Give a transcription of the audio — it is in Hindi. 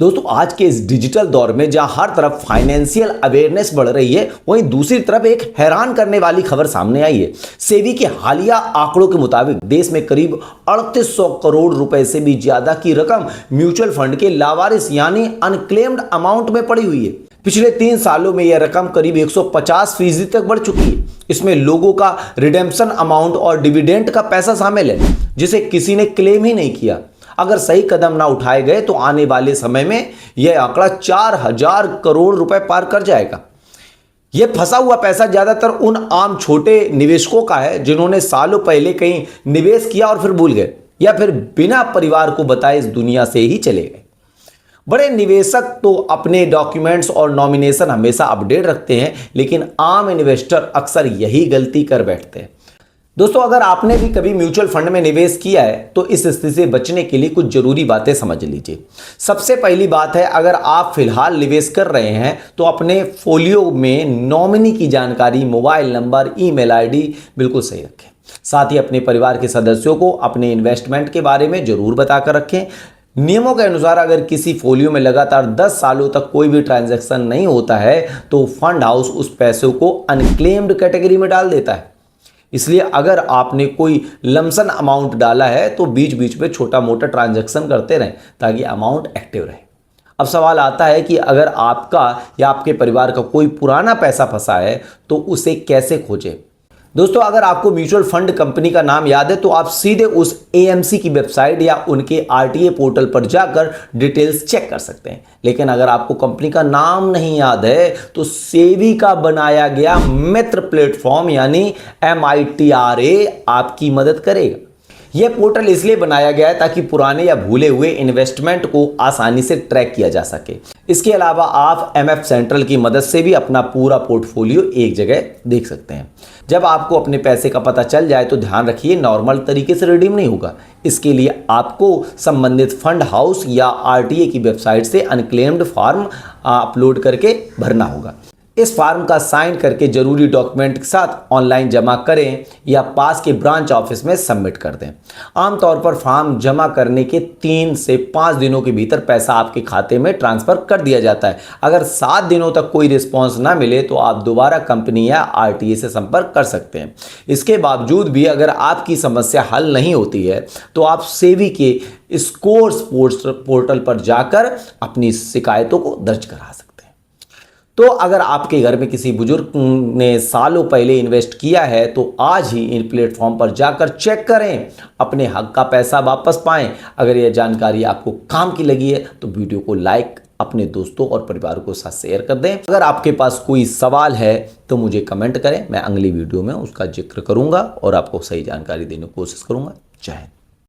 दोस्तों आज के इस डिजिटल दौर में जहां हर तरफ फाइनेंशियल अवेयरनेस बढ़ रही है, वहीं दूसरी तरफ एक हैरान करने वाली खबर सामने आई है। सेबी के हालिया आंकड़ों के मुताबिक देश में करीब 3800 करोड़ रुपए से भी ज्यादा की रकम म्यूचुअल फंड के लावारिस यानी अनक्लेम्ड अमाउंट में पड़ी हुई है। पिछले 3 सालों में यह रकम करीब 150% तक बढ़ चुकी है। इसमें लोगों का रिडेम्पशन अमाउंट और डिविडेंड का पैसा शामिल है, जिसे किसी ने क्लेम ही नहीं किया। अगर सही कदम ना उठाए गए तो आने वाले समय में यह आंकड़ा 4000 करोड़ रुपए पार कर जाएगा। यह फंसा हुआ पैसा ज्यादातर उन आम छोटे निवेशकों का है जिन्होंने सालों पहले कहीं निवेश किया और फिर भूल गए, या फिर बिना परिवार को बताए इस दुनिया से ही चले गए। बड़े निवेशक तो अपने डॉक्यूमेंट्स और नॉमिनेशन हमेशा अपडेट रखते हैं, लेकिन आम इन्वेस्टर अक्सर यही गलती कर बैठते हैं। दोस्तों अगर आपने भी कभी म्यूचुअल फंड में निवेश किया है तो इस स्थिति से बचने के लिए कुछ जरूरी बातें समझ लीजिए। सबसे पहली बात है, अगर आप फिलहाल निवेश कर रहे हैं तो अपने फोलियो में नॉमिनी की जानकारी, मोबाइल नंबर, ईमेल आईडी बिल्कुल सही रखें। साथ ही अपने परिवार के सदस्यों को अपने इन्वेस्टमेंट के बारे में जरूर बताकर रखें। नियमों के अनुसार अगर किसी फोलियो में लगातार 10 सालों तक कोई भी ट्रांजैक्शन नहीं होता है तो फंड हाउस उस पैसों को अनक्लेम्ड कैटेगरी में डाल देता है। इसलिए अगर आपने कोई लमसम अमाउंट डाला है तो बीच बीच में छोटा मोटा ट्रांजैक्शन करते रहें ताकि अमाउंट एक्टिव रहे। अब सवाल आता है कि अगर आपका या आपके परिवार का कोई पुराना पैसा फंसा है तो उसे कैसे खोजें। दोस्तों अगर आपको म्यूचुअल फंड कंपनी का नाम याद है तो आप सीधे उस एएमसी की वेबसाइट या उनके आरटीए पोर्टल पर जाकर डिटेल्स चेक कर सकते हैं। लेकिन अगर आपको कंपनी का नाम नहीं याद है तो सेबी का बनाया गया मित्र प्लेटफॉर्म यानी MITRA आपकी मदद करेगा। यह पोर्टल इसलिए बनाया गया है ताकि पुराने या भूले हुए इन्वेस्टमेंट को आसानी से ट्रैक किया जा सके। इसके अलावा आप MF सेंट्रल की मदद से भी अपना पूरा पोर्टफोलियो एक जगह देख सकते हैं। जब आपको अपने पैसे का पता चल जाए तो ध्यान रखिए, नॉर्मल तरीके से रिडीम नहीं होगा। इसके लिए आपको संबंधित फंड हाउस या आरटीए की वेबसाइट से अनक्लेम्ड फॉर्म अपलोड करके भरना होगा। इस फॉर्म का साइन करके जरूरी डॉक्यूमेंट के साथ ऑनलाइन जमा करें या पास के ब्रांच ऑफिस में सबमिट कर दें। आमतौर पर फॉर्म जमा करने के 3 से 5 दिनों के भीतर पैसा आपके खाते में ट्रांसफर कर दिया जाता है। अगर 7 दिनों तक कोई रिस्पॉन्स ना मिले तो आप दोबारा कंपनी या आरटीए से संपर्क कर सकते हैं। इसके बावजूद भी अगर आपकी समस्या हल नहीं होती है तो आप सेबी के स्कोर्स पोर्टल पर जाकर अपनी शिकायतों को दर्ज करा सकते हैं। तो अगर आपके घर में किसी बुजुर्ग ने सालों पहले इन्वेस्ट किया है तो आज ही इन प्लेटफॉर्म पर जाकर चेक करें, अपने हक का पैसा वापस पाएं। अगर यह जानकारी आपको काम की लगी है तो वीडियो को लाइक, अपने दोस्तों और परिवार को साथ शेयर कर दें। अगर आपके पास कोई सवाल है तो मुझे कमेंट करें, मैं अगली वीडियो में उसका जिक्र करूंगा और आपको सही जानकारी देने की कोशिश करूंगा। जय हिंद।